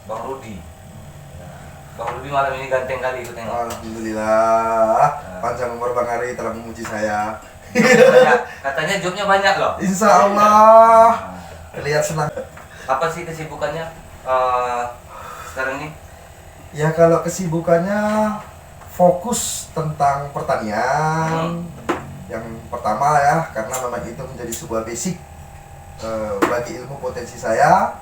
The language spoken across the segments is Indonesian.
Bang Rudi. Bang Rudi malam ini ganteng kali ikut tengok. Alhamdulillah, panjang umur Bang Ari telah memuji saya. Katanya jobnya banyak loh. Insya Allah, terlihat senang. Apa sih kesibukannya sekarang ini? Ya kalau kesibukannya fokus tentang pertanian. Yang pertama ya, karena memang itu menjadi sebuah basic bagi ilmu potensi saya.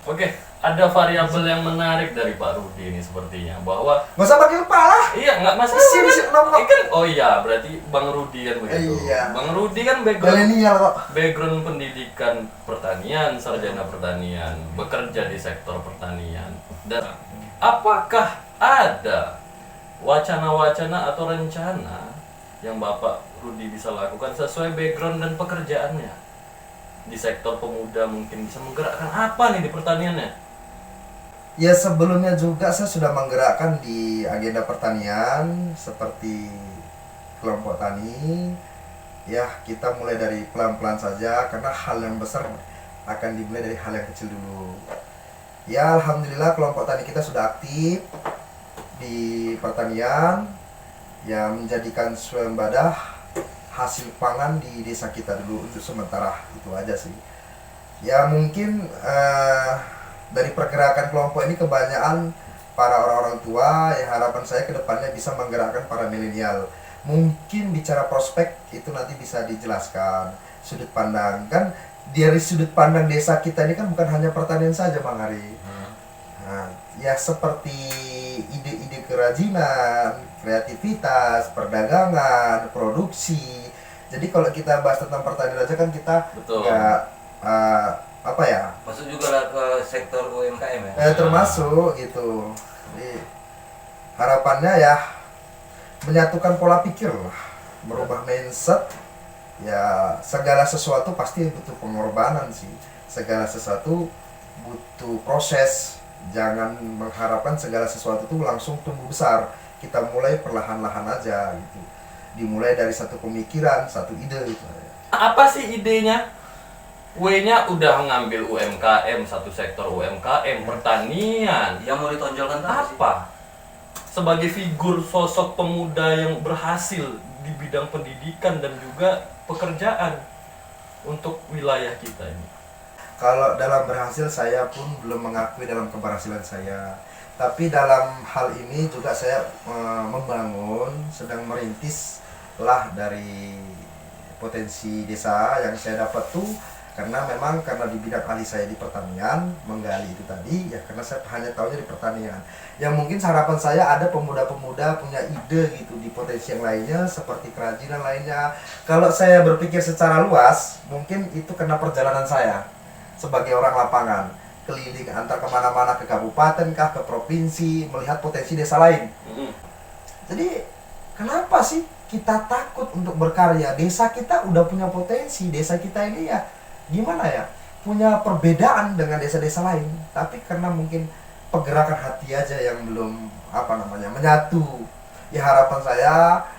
Oke, ada variabel yang menarik dari Pak Rudi ini sepertinya, bahwa Nggak usah pakai kepala. iya nggak masih Sini, kan, sini, nomor. kan oh iya berarti Bang Rudi kan begitu. Iya. Bang Rudi kan Milenial kok. background pendidikan pertanian, sarjana pertanian, bekerja di sektor pertanian. Dan apakah ada wacana-wacana atau rencana yang Bapak Rudi bisa lakukan sesuai background dan pekerjaannya di sektor pemuda, mungkin bisa menggerakkan apa nih di pertaniannya? Ya sebelumnya juga saya sudah menggerakkan di agenda pertanian seperti kelompok tani. Ya kita mulai dari pelan-pelan saja karena hal yang besar akan dimulai dari hal yang kecil dulu. Ya alhamdulillah kelompok tani kita sudah aktif di pertanian, ya menjadikan swambada hasil pangan di desa kita dulu untuk sementara, itu aja sih. Ya mungkin dari pergerakan kelompok ini kebanyakan para orang-orang tua, ya harapan saya ke depannya bisa menggerakkan para milenial. Mungkin bicara prospek itu nanti bisa dijelaskan sudut pandang. Kan dari sudut pandang desa kita ini kan bukan hanya pertanian saja Bang Ari. Nah, ya seperti ide-ide kerajinan, kreativitas, perdagangan, produksi. Jadi kalau kita bahas tentang pertanian aja kan kita nggak apa ya? Masuk juga lah ke sektor UMKM ya. Termasuk gitu. Jadi harapannya ya menyatukan pola pikir lah, merubah mindset. Ya segala sesuatu pasti butuh pengorbanan sih. Segala sesuatu butuh proses. Jangan mengharapkan segala sesuatu itu langsung tumbuh besar. Kita mulai perlahan-lahan aja gitu. Dimulai dari satu pemikiran, satu ide gitu. Apa sih idenya? W-nya udah ngambil UMKM, satu sektor UMKM, pertanian. Yang mau ditonjolkan Apa? Sebagai figur sosok pemuda yang berhasil di bidang pendidikan dan juga pekerjaan untuk wilayah kita ini. Kalau dalam berhasil saya pun belum mengakui dalam keberhasilan saya. Tapi dalam hal ini juga saya membangun, sedang merintis lah dari potensi desa yang saya dapat tuh, karena memang karena di bidang ahli saya di pertanian, menggali itu tadi ya, karena saya hanya tahunya di pertanian. Yang mungkin harapan saya ada pemuda-pemuda punya ide gitu di potensi yang lainnya seperti kerajinan lainnya. Kalau saya berpikir secara luas, mungkin itu karena perjalanan saya sebagai orang lapangan, keliling antar kemana-mana, ke kabupaten kah, ke provinsi, melihat potensi desa lain. Jadi kenapa sih kita takut untuk berkarya? Desa kita udah punya potensi, desa kita ini ya gimana ya, punya perbedaan dengan desa-desa lain, tapi karena mungkin pergerakan hati aja yang belum menyatu. Ya harapan saya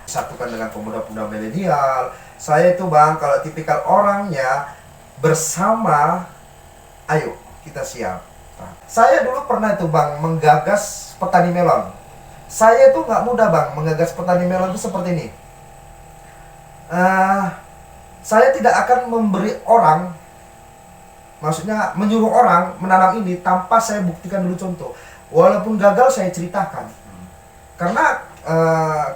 disatukan dengan pemuda-pemuda milenial. Saya itu Bang, kalau tipikal orangnya bersama, ayo kita siap. Nah, saya dulu pernah itu Bang menggagas petani melon. Saya itu nggak mudah Bang menggagas petani melon itu seperti ini. Saya tidak akan memberi orang, maksudnya menyuruh orang menanam ini tanpa saya buktikan dulu contoh. Walaupun gagal saya ceritakan. Karena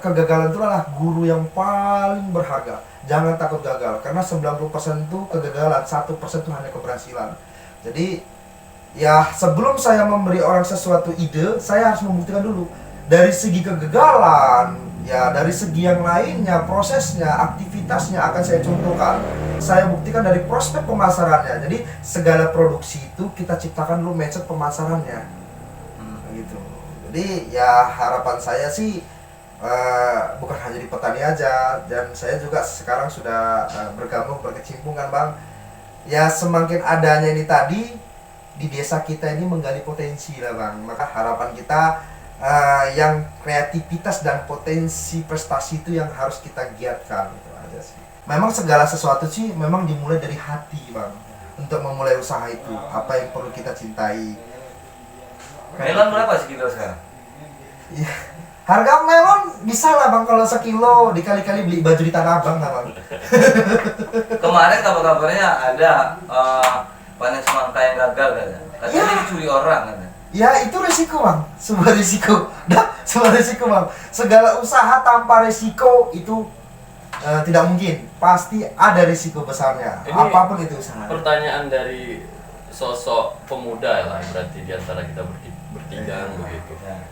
kegagalan itu adalah guru yang paling berharga. Jangan takut gagal, karena 90% itu kegagalan, 1% itu hanya keberhasilan. Jadi ya sebelum saya memberi orang sesuatu ide, saya harus membuktikan dulu. Dari segi kegagalan, ya dari segi yang lainnya, prosesnya, aktivitasnya akan saya contohkan. Saya buktikan dari prospek pemasarannya. Jadi segala produksi itu kita ciptakan dulu mindset pemasarannya. Gitu. Jadi ya harapan saya sih bukan hanya di petani aja, dan saya juga sekarang sudah bergabung berkecimpung kan Bang. Ya semakin adanya ini tadi di desa kita ini menggali potensi lah Bang. Maka harapan kita yang kreativitas dan potensi prestasi itu yang harus kita giatkan, itu aja sih. Memang segala sesuatu sih memang dimulai dari hati Bang. Untuk memulai usaha itu, apa yang perlu kita cintai. Melon berapa sekilo sekarang? Iya. Harga melon bisa lah bang, kalau sekilo dikali-kali beli baju di Tanah Abang lah bang. Kemarin kabar-kabarnya ada panen semangka yang gagal katanya. Katanya Ya. dicuri orang katanya. Ya itu resiko bang, sebuah resiko. Dah, sebuah resiko bang. Segala usaha tanpa resiko itu tidak mungkin. Pasti ada resiko besarnya. Ini Apapun itu usaha. Pertanyaan dari sosok pemuda lah berarti di antara kita bertiga begitu. Ya.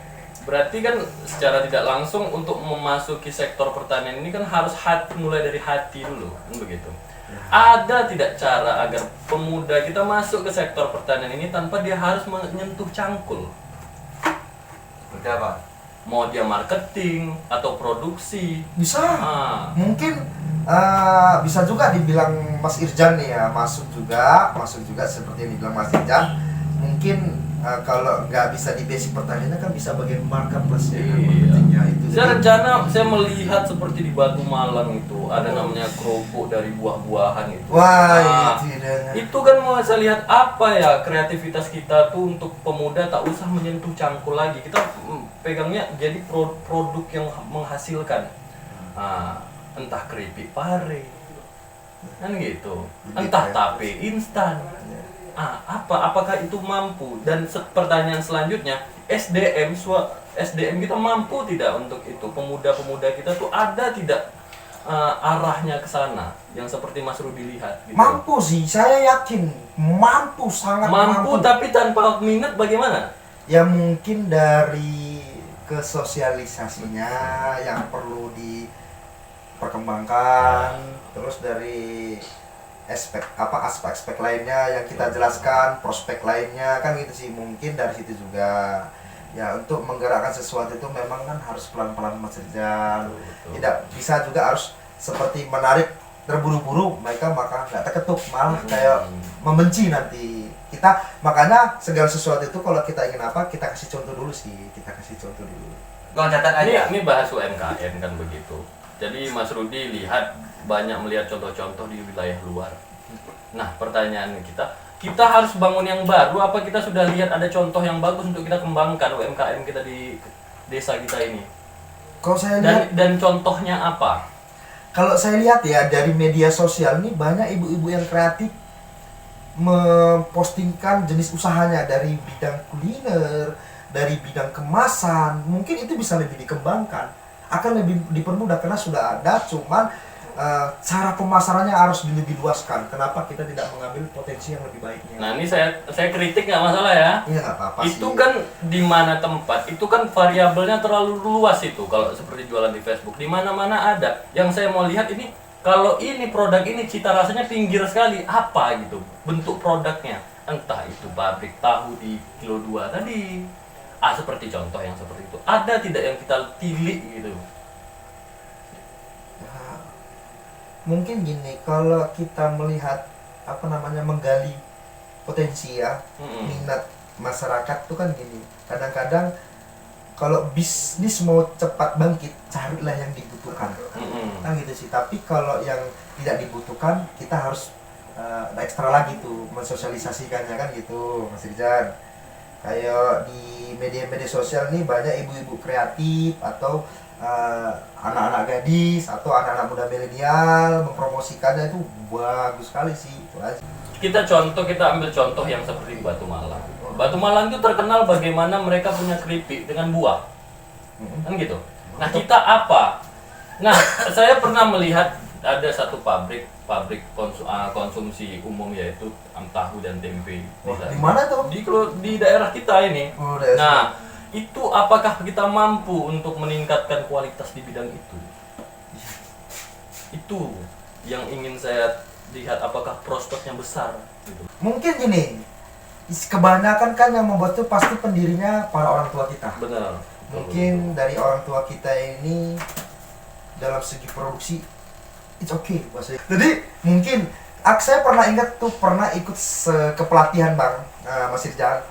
Berarti kan secara tidak langsung untuk memasuki sektor pertanian ini kan harus mulai dari hati dulu, kan begitu. Ada tidak cara agar pemuda kita masuk ke sektor pertanian ini tanpa dia harus menyentuh cangkul? Seperti apa? Mau dia marketing atau produksi? Bisa. Ah, Mungkin bisa juga dibilang Mas Irjan nih ya, masuk juga seperti yang dibilang Mas Irjan. Mungkin kalau nggak bisa di basic pertanian kan bisa bagian marketplace ya, kan, marketingnya itu. Saya rencana, saya melihat seperti di Batu Malang itu ada namanya kerupuk dari buah-buahan itu. Wah, itu dia. Itu kan mau saya lihat apa ya kreativitas kita tuh untuk pemuda tak usah menyentuh cangkul lagi. Kita pegangnya jadi produk yang menghasilkan. Entah keripik pare, kan gitu. Entah tape instan. Apakah itu mampu? Dan pertanyaan selanjutnya, SDM kita mampu tidak untuk itu? Pemuda-pemuda kita tuh ada tidak arahnya ke sana yang seperti Mas Rudi lihat gitu. Mampu sih, saya yakin mampu, sangat Mampu tapi tanpa minat bagaimana? Ya mungkin dari kesosialisasinya yang perlu diperkembangkan, terus dari aspek lainnya yang kita jelaskan, prospek lainnya kan gitu sih, mungkin dari situ juga. Ya untuk menggerakkan sesuatu itu memang kan harus pelan-pelan Mas Rizal. Tidak bisa juga harus seperti menarik terburu-buru mereka, maka nggak terketuk, malah kayak membenci nanti kita. Makanya segala sesuatu itu kalau kita ingin apa, kita kasih contoh dulu sih, kita kasih contoh dulu. Loncatan aja. Ini bahas UMKM kan begitu. Jadi Mas Rudi lihat banyak melihat contoh-contoh di wilayah luar. Nah, pertanyaan kita harus bangun yang baru apa kita sudah lihat ada contoh yang bagus untuk kita kembangkan UMKM kita di desa kita ini? Kalau saya lihat, Dan contohnya apa? kalau saya lihat ya dari media sosial ini banyak ibu-ibu yang kreatif mempostingkan jenis usahanya dari bidang kuliner, dari bidang kemasan. Mungkin itu bisa lebih dikembangkan, akan lebih dipermudah karena sudah ada, cuman cara pemasarannya harus lebih luaskan. Kenapa kita tidak mengambil potensi yang lebih baiknya? Nah, ini saya kritik nggak masalah ya. Iya nggak apa-apa sih. Itu kan di mana tempat, itu kan variabelnya terlalu luas itu. Kalau seperti jualan di Facebook, di mana-mana ada. Yang saya mau lihat ini, kalau ini produk ini cita rasanya pinggir sekali, apa gitu bentuk produknya? Entah itu pabrik tahu di kilo 2 tadi. Seperti contoh yang seperti itu. Ada tidak yang kita tilik gitu? Mungkin gini, kalau kita melihat menggali potensi ya, minat masyarakat tuh kan gini. Kadang-kadang kalau bisnis mau cepat bangkit, carilah yang dibutuhkan. Kan gitu sih. Tapi kalau yang tidak dibutuhkan, kita harus ekstra lagi tuh mensosialisasikannya kan gitu, Mas Rizal. Kayak di media-media sosial nih banyak ibu-ibu kreatif atau anak-anak gadis atau anak-anak muda milenial mempromosikannya, itu bagus sekali sih, itu aja. Kita ambil contoh yang seperti Batu Malang. Batu Malang itu terkenal bagaimana mereka punya keripik dengan buah, kan gitu. Nah, kita apa? Nah, saya pernah melihat ada satu pabrik konsumsi umum, yaitu tahu dan tempe. Di mana tuh? Di daerah kita ini. Oh, daerah Nah, itu apakah kita mampu untuk meningkatkan kualitas di bidang itu? Itu yang ingin saya lihat, apakah prospeknya besar gitu. Mungkin gini, kebanyakan kan yang membuat itu pasti pendirinya para orang tua kita. Benar. Mungkin dari orang tua kita ini dalam segi produksi it's okay bahasa. Jadi mungkin saya pernah ikut kepelatihan Bang Mas Irjan.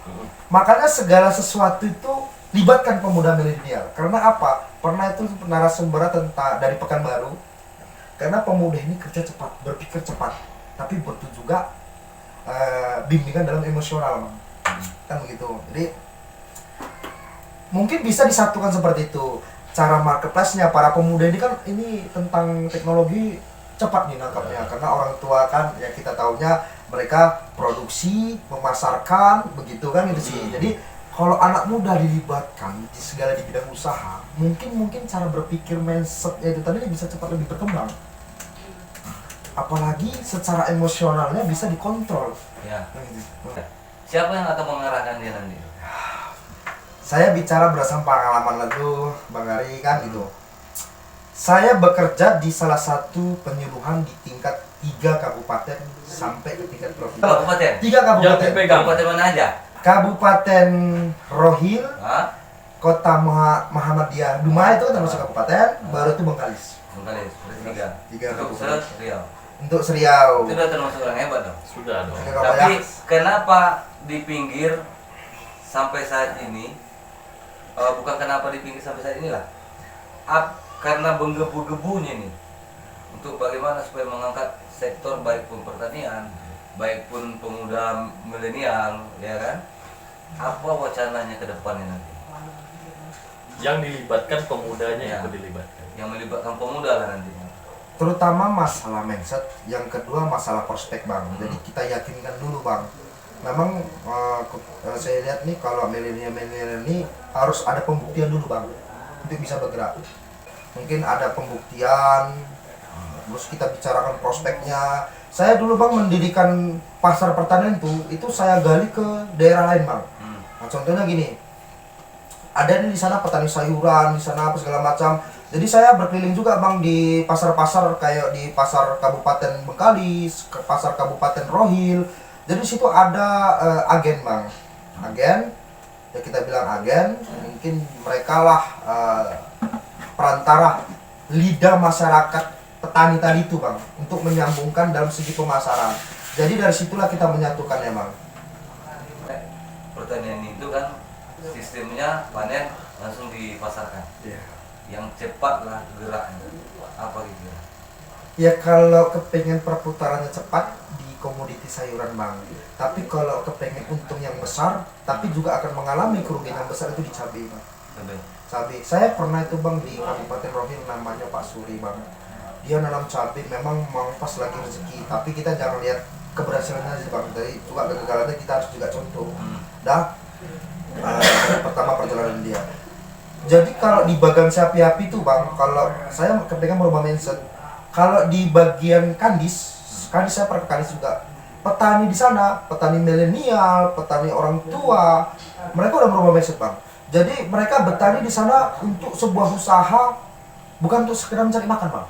Makanya segala sesuatu itu libatkan pemuda milenial. Karena apa? Pernah itu narasumber dari Pekanbaru. Karena pemuda ini kerja cepat, berpikir cepat, tapi butuh juga bimbingan dalam emosional, Bang. Kan begitu. Jadi mungkin bisa disatukan seperti itu. Cara marketplace-nya para pemuda ini kan ini tentang teknologi cepat nih nangkapnya, karena orang tua kan ya kita taunya mereka produksi, memasarkan begitu kan gitu sih. Jadi kalau anak muda dilibatkan di segala di bidang usaha, mungkin cara berpikir mindsetnya itu tadi bisa cepat lebih berkembang. Apalagi secara emosionalnya bisa dikontrol. Ya. Nah, gitu. Siapa yang akan mengarahkan dia nanti? Saya bicara berdasarkan pengalaman lalu Bang Ari kan gitu. Saya bekerja di salah satu penyuluhan di tingkat 3 kabupaten sampai ke tingkat provinsi. Kabupaten? 3 Yang kabupaten. dipegang. Kabupaten mana aja? Kabupaten Rohil, Hah? Kota Muhammadiyah Dumai itu kan termasuk kabupaten, baru itu Bengkalis. Bengkalis, berarti 3. Tiga Untuk kabupaten. Riau. Untuk Seriau. Itu udah termasuk orang hebat dong. Sudah dong. Tiga Tapi kabupaten. kenapa di pinggir sampai saat ini? Bukan kenapa di pinggir sampai saat inilah. Karena menggebu-gebunya nih. Untuk bagaimana supaya mengangkat sektor baik pun pertanian, baik pun pemuda milenial, ya kan? Apa wacananya ke depannya nanti? Yang dilibatkan pemudanya Ya. yang dilibatkan. Yang melibatkan pemuda lah nanti. Terutama masalah mindset, yang kedua masalah prospek Bang. Jadi kita yakinkan dulu Bang. Memang saya lihat nih kalau milenial ini harus ada pembuktian dulu Bang untuk bisa bergerak. Mungkin ada pembuktian, terus kita bicarakan prospeknya. Saya dulu Bang mendirikan pasar pertanian itu saya gali ke daerah lain Bang. Nah, contohnya gini, ada nih di sana petani sayuran, di sana apa segala macam. Jadi saya berkeliling juga Bang di pasar-pasar kayak di pasar Kabupaten Bengkalis, ke pasar Kabupaten Rohil. Jadi situ ada agen Bang, agen, ya kita bilang agen, mungkin mereka lah perantara lidah masyarakat petani tadi itu Bang, untuk menyambungkan dalam segi pemasaran. Jadi dari situlah kita menyatukannya Bang. Pertanian itu kan sistemnya panen langsung dipasarkan. Yang cepat lah geraknya. Apa gitu? Ya kalau kepengen perputarannya cepat di komoditi sayuran Bang. Tapi kalau kepengen untung yang besar, tapi juga akan mengalami kerugian yang besar itu di cabai Bang. Cabai. Saya pernah itu Bang di Kabupaten Rohil, namanya Pak Suri Bang. Dia nanam cabai memang mau pas lagi rezeki, tapi kita jangan lihat keberhasilannya sih Bang. Jadi juga kegagalannya kita harus juga contoh. Dah pertama perjalanan dia. Jadi kalau di bagian sapi-api itu Bang, kalau saya kepengen merubah mindset. Kalau di bagian kandis saya pernah ke kandis juga. Petani di sana, petani milenial, petani orang tua, mereka udah merubah mindset Bang. Jadi mereka bertani di sana untuk sebuah usaha, bukan untuk sekedar mencari makan Bang.